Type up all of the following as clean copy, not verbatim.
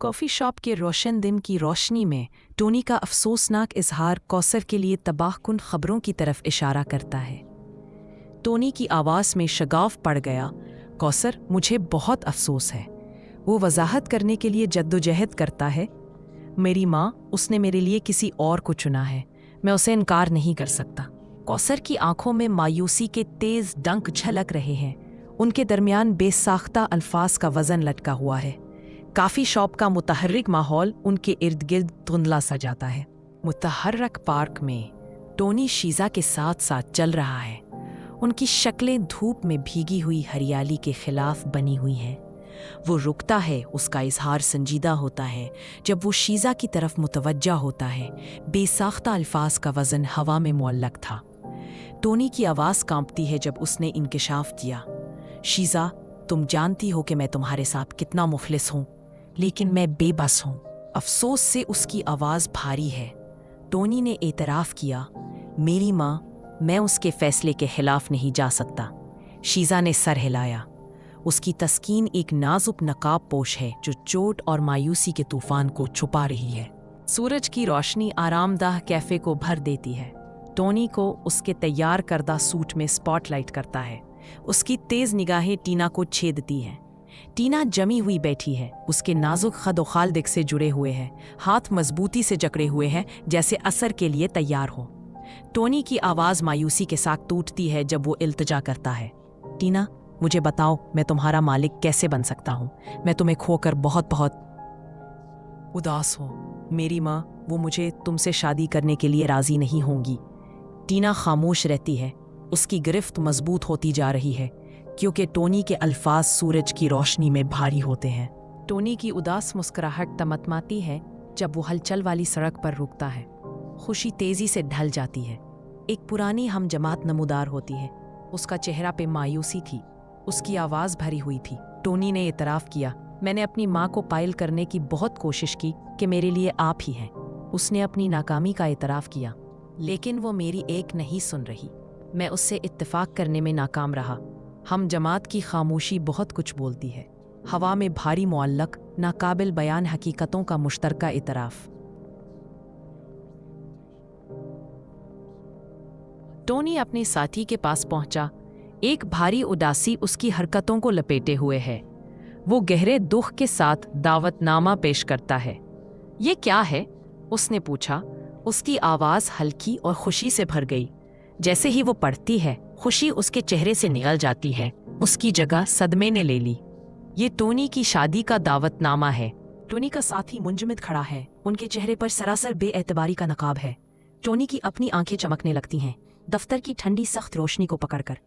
Coffee shop के रोशन दिन की रोशनी में टोनी का अफसोसनाक इजहार कौसर के लिए तबाहकुन खबरों की तरफ इशारा करता है। टोनी की आवाज़ में शगाफ पड़ गया। कौसर, मुझे बहुत अफसोस है। वो वजाहत करने के लिए जद्दोजहद करता है। मेरी माँ, उसने मेरे लिए किसी और को चुना है। मैं उसे इनकार नहीं कर सकता। कौसर की आंखों में मायूसी के तेज डंक झलक रहे हैं। उनके दरमियान बेसाख्ता अल्फाज का वजन लटका हुआ है। काफ़ी शॉप का मुतहर्रिक माहौल उनके इर्द गिर्द धुंधला सा जाता है। मुतहर्रक पार्क में टोनी शीज़ा के साथ साथ चल रहा है। उनकी शक्लें धूप में भीगी हुई हरियाली के खिलाफ बनी हुई हैं। वो रुकता है, उसका इजहार संजीदा होता है। जब वो शीज़ा की तरफ मुतवज्जा होता है, बेसाख्ता अल्फाज का वज़न हवा में मुअल्लक था। टोनी की आवाज़ कांपती है जब उसने इंकिशाफ किया। शीज़ा, तुम जानती हो कि मैं तुम्हारे साथ कितना मुफलिस हूँ, लेकिन मैं बेबस हूँ। अफसोस से उसकी आवाज़ भारी है। टोनी ने एतराफ़ किया, मेरी माँ, मैं उसके फैसले के खिलाफ नहीं जा सकता। शीज़ा ने सर हिलाया। उसकी तस्कीन एक नाजुक नकाब पोश है जो चोट और मायूसी के तूफान को छुपा रही है। सूरज की रोशनी आरामदाह कैफ़े को भर देती है। टोनी को उसके तैयार करदा सूट में स्पॉटलाइट करता है। उसकी तेज़ निगाहें टीना को छेदती हैं। टीना जमी हुई बैठी है। उसके नाजुक खदोखालदिक से जुड़े हुए हैं, हाथ मजबूती से जकड़े हुए हैं, जैसे असर के लिए तैयार हो। टोनी की आवाज़ मायूसी के साथ टूटती है जब वो इल्तिजा करता है, टीना, मुझे बताओ, मैं तुम्हारा मालिक कैसे बन सकता हूँ? मैं तुम्हें खोकर बहुत बहुत उदास हूँ। मेरी माँ, वो मुझे तुमसे शादी करने के लिए राज़ी नहीं होंगी। टीना खामोश रहती है। उसकी गिरफ्त मजबूत होती जा रही है क्योंकि टोनी के अल्फाज सूरज की रोशनी में भारी होते हैं। टोनी की उदास मुस्कुराहट तमतमाती है जब वो हलचल वाली सड़क पर रुकता है। खुशी तेजी से ढल जाती है। एक पुरानी हमजमात नमूदार होती है। उसका चेहरा पे मायूसी थी। उसकी आवाज़ भरी हुई थी। टोनी ने इतराफ़ किया, मैंने अपनी माँ को पायल करने की बहुत कोशिश की कि मेरे लिए आप ही हैं। उसने अपनी नाकामी का इतराफ़ किया, लेकिन वो मेरी एक नहीं सुन रही। मैं उससे इत्तेफाक करने में नाकाम रहा। हम जमात की खामोशी बहुत कुछ बोलती है। हवा में भारी मुअल्लक नाकाबिल बयान हकीकतों का मुश्तरका इतराफ़। टोनी अपने साथी के पास पहुंचा। एक भारी उदासी उसकी हरकतों को लपेटे हुए है। वो गहरे दुख के साथ दावतनामा पेश करता है। ये क्या है? उसने पूछा। उसकी आवाज़ हल्की और खुशी से भर गई। जैसे ही वो पढ़ती है, खुशी उसके चेहरे से निकल जाती है। उसकी जगह सदमे ने ले ली। ये टोनी की शादी का दावतनामा है। टोनी का साथी मुंजमद खड़ा है। उनके चेहरे पर सरासर बेएतबारी का नकाब है। टोनी की अपनी आंखें चमकने लगती हैं, दफ्तर की ठंडी सख्त रोशनी को पकड़कर।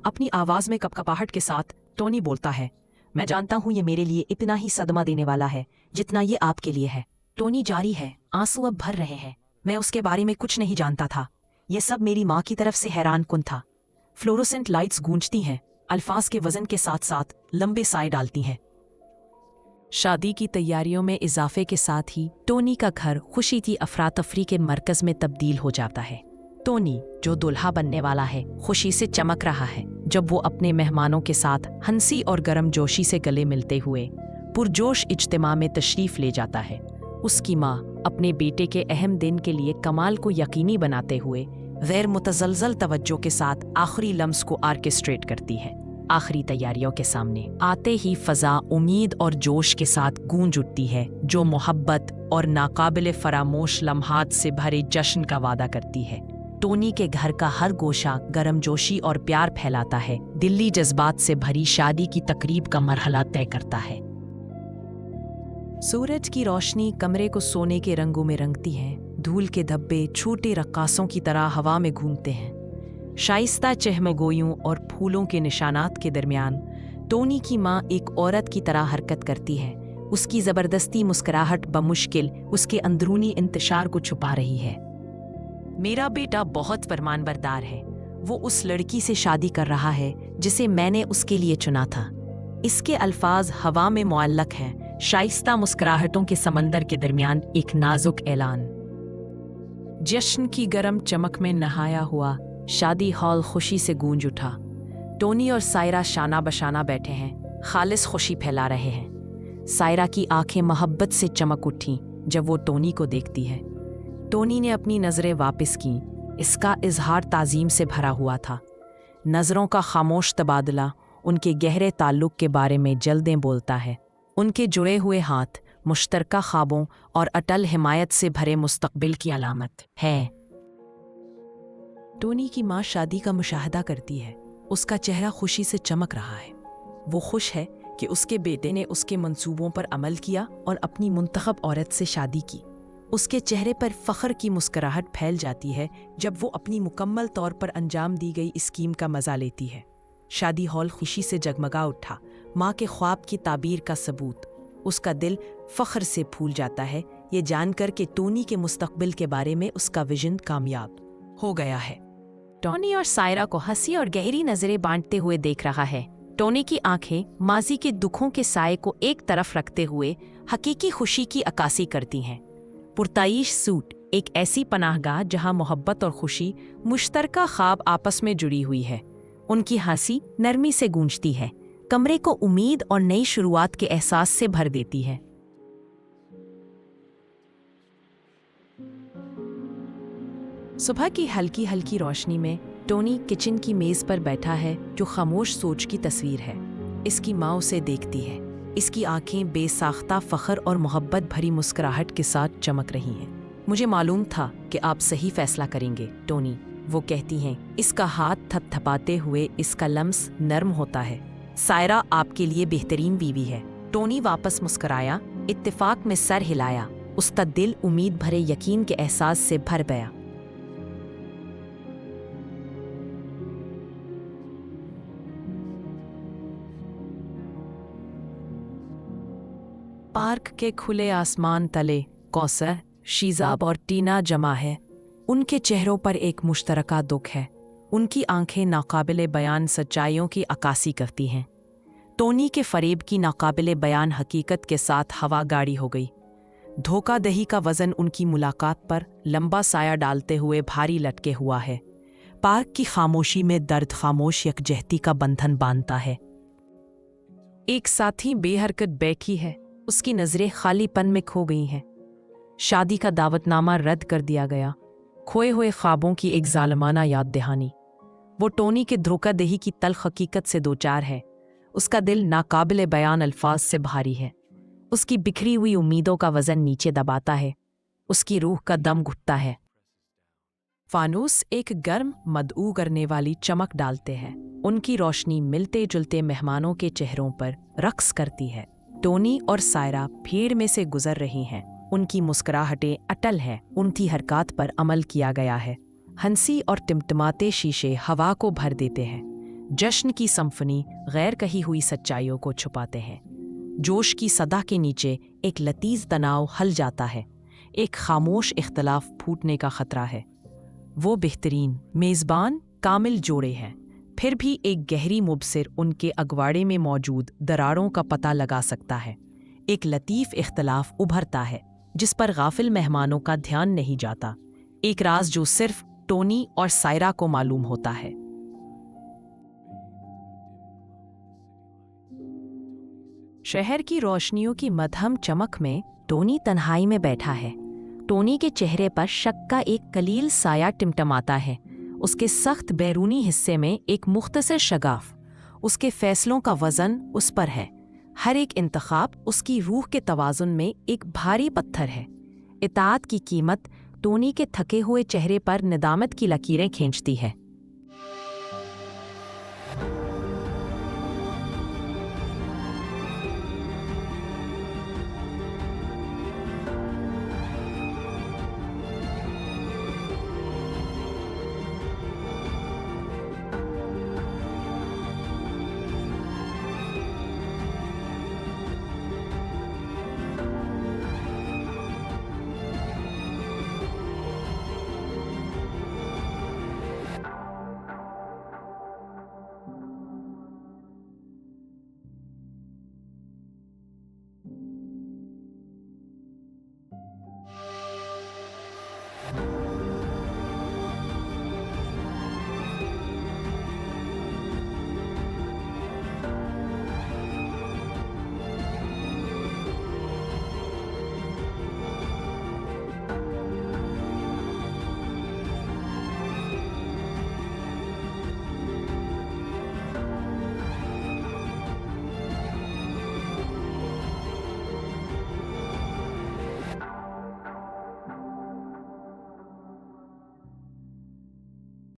अपनी आवाज़ में कपकपाहट के साथ टोनी बोलता है, मैं जानता हूँ ये मेरे लिए इतना ही सदमा देने वाला है जितना ये आपके लिए है। टोनी जारी है, आंसू अब भर रहे हैं। मैं उसके बारे में कुछ नहीं जानता था। ये सब मेरी माँ की तरफ से हैरान कुन था। फ्लोरोसेंट लाइट्स गूंजती हैं, अल्फाज के वजन के साथ साथ लंबे साए डालती हैं। शादी की तैयारियों में इजाफे के साथ ही टोनी का घर खुशी की अफरा-तफरी के मरकज में तब्दील हो जाता है। टोनी, जो दुल्हा बनने वाला है, खुशी से चमक रहा है जब वो अपने मेहमानों के साथ हंसी और गर्मजोशी से गले मिलते हुए पुरजोश इज्तिमा में तशरीफ ले जाता है। उसकी माँ अपने बेटे के अहम दिन के लिए कमाल को यकीनी बनाते हुए गैर मुतज़लज़ल तवज्जो के साथ आखिरी लम्स को आर्केस्ट्रेट करती है। आखिरी तैयारियों के सामने आते ही फ़ज़ा उम्मीद और जोश के साथ गूंज उठती है, जो मोहब्बत और नाकाबिले फरामोश लम्हात से भरे जश्न का वादा करती है। टोनी के घर का हर गोशा गर्मजोशी और प्यार फैलाता है, दिल्ली जज्बात से भरी शादी की तकरीब का मरहला तय करता है। सूरज की रोशनी कमरे को सोने के रंगों में रंगती है। धूल के धब्बे छोटे रक्कासों की तरह हवा में घूमते हैं। शाइस्ता चहमगोइयों और फूलों के निशानात के दरमियान टोनी की माँ एक औरत की तरह हरकत करती है। उसकी ज़बरदस्ती मुस्कुराहट बमुश्किल उसके अंदरूनी इंतशार को छुपा रही है। मेरा बेटा बहुत फरमानबरदार है। वो उस लड़की से शादी कर रहा है जिसे मैंने उसके लिए चुना था। इसके अल्फाज हवा में मुअल्लक हैं, शाइस्ता मुस्कुराहटों के समंदर के दरमियान एक नाजुक ऐलान। जश्न की गर्म चमक में नहाया हुआ शादी हॉल खुशी से गूंज उठा। टोनी और सायरा शाना बशाना बैठे हैं, खालिस खुशी फैला रहे हैं। सायरा की आंखें मोहब्बत से चमक उठीं जब वो टोनी को देखती है। टोनी ने अपनी नज़रें वापस कीं। इसका इजहार ताज़ीम से भरा हुआ था। नज़रों का खामोश तबादला उनके गहरे ताल्लुक़ के बारे में जल्दें बोलता है। उनके जुड़े हुए हाथ मुश्तरका ख्वाबों और अटल हिमायत से भरे मुस्तकबिल की अलामत है। टोनी की माँ शादी का मुशाहदा करती है। उसका चेहरा खुशी से चमक रहा है। वो खुश है कि उसके बेटे ने उसके मंसूबों पर अमल किया और अपनी मुंतखब औरत से शादी की। उसके चेहरे पर फ़ख्र की मुस्कुराहट फैल जाती है जब वो अपनी मुकम्मल तौर पर अंजाम दी गई स्कीम का मज़ा लेती है। शादी हॉल खुशी से जगमगा उठा। माँ के ख्वाब की ताबीर का सबूत। उसका दिल फ़ख्र से फूल जाता है ये जानकर कि टोनी के मुस्तकबिल के बारे में उसका विजन कामयाब हो गया है। टोनी और सायरा को हंसी और गहरी नज़रें बांटते हुए देख रहा है। टोनी की आंखें माजी के दुखों के साए को एक तरफ रखते हुए हकीकी खुशी की अक्कासी करती हैं। पुरताईश सूट एक ऐसी पनाहगाह जहां मोहब्बत और खुशी मुश्तरका ख्वाब आपस में जुड़ी हुई है। उनकी हंसी नरमी से गूंजती है, कमरे को उम्मीद और नई शुरुआत के एहसास से भर देती है। सुबह की हल्की हल्की रोशनी में टोनी किचन की मेज पर बैठा है जो खामोश सोच की तस्वीर है। इसकी माँ उसे देखती है। इसकी आंखें बेसाख्ता फ़ख्र और मोहब्बत भरी मुस्कुराहट के साथ चमक रही हैं। मुझे मालूम था कि आप सही फैसला करेंगे टोनी, वो कहती हैं। इसका हाथ थपथपाते हुए इसका लम्स नर्म होता है। सायरा आपके लिए बेहतरीन बीवी है। टोनी वापस मुस्कुराया, इत्तेफाक में सर हिलाया। उसका दिल उम्मीद भरे यकीन के एहसास से भर गया। पार्क के खुले आसमान तले कौसर, शीजाब और टीना जमा है। उनके चेहरों पर एक मुश्तरका दुख है। उनकी आंखें नाकाबिले बयान सच्चाइयों की अक्कासी करती हैं। टोनी के फरेब की नाकाबिले बयान हकीकत के साथ हवा गाड़ी हो गई। धोखाधड़ी का वजन उनकी मुलाकात पर लंबा साया डालते हुए भारी लटके हुआ है। पार्क की खामोशी में दर्द खामोश यकजहती का बंधन बांधता है। एक साथी बेहरकत बैठी है। उसकी नजरें खालीपन में खो गई हैं। शादी का दावतनामा रद्द कर दिया गया। खोए हुए ख्वाबों की एक जालिमाना याद दहानी। वो टोनी के धोखाधड़ी की तल्ख हकीकत से दोचार है। उसका दिल नाकाबिले बयान अल्फाज से भारी है। उसकी बिखरी हुई उम्मीदों का वजन नीचे दबाता है। उसकी रूह का दम घुटता है। फानूस एक गर्म मदऊ करने वाली चमक डालते हैं। उनकी रोशनी मिलते जुलते मेहमानों के चेहरों पर रक्स करती है। टोनी और सायरा भीड़ में से गुजर रही हैं। उनकी मुस्कुराहटें अटल हैं। उनकी हरकत पर अमल किया गया है। हंसी और टिमटिमाते शीशे हवा को भर देते हैं। जश्न की सिम्फनी गैर कही हुई सच्चाइयों को छुपाते हैं। जोश की सदा के नीचे एक लतीफ़ तनाव हल जाता है। एक खामोश इख्तलाफ फूटने का खतरा है। वो बेहतरीन मेज़बान कामिल जोड़े हैं, फिर भी एक गहरी मुबसिर उनके अगवाड़े में मौजूद दरारों का पता लगा सकता है। एक लतीफ़ इख्तलाफ उभरता है जिस पर गाफिल मेहमानों का ध्यान नहीं जाता। एक राज जो सिर्फ टोनी और सायरा को मालूम होता है। शहर की रोशनियों की मध्यम चमक में टोनी तन्हाई में बैठा है। टोनी के चेहरे पर शक का एक कलील साया टिमटमाता है। उसके सख्त बैरूनी हिस्से में एक मुख्तसर शगाफ। उसके फैसलों का वजन उस पर है। हर एक इंतखाब उसकी रूह के तवाजुन में एक भारी पत्थर है। इताअत की कीमत टोनी के थके हुए चेहरे पर निदामत की लकीरें खींचती है।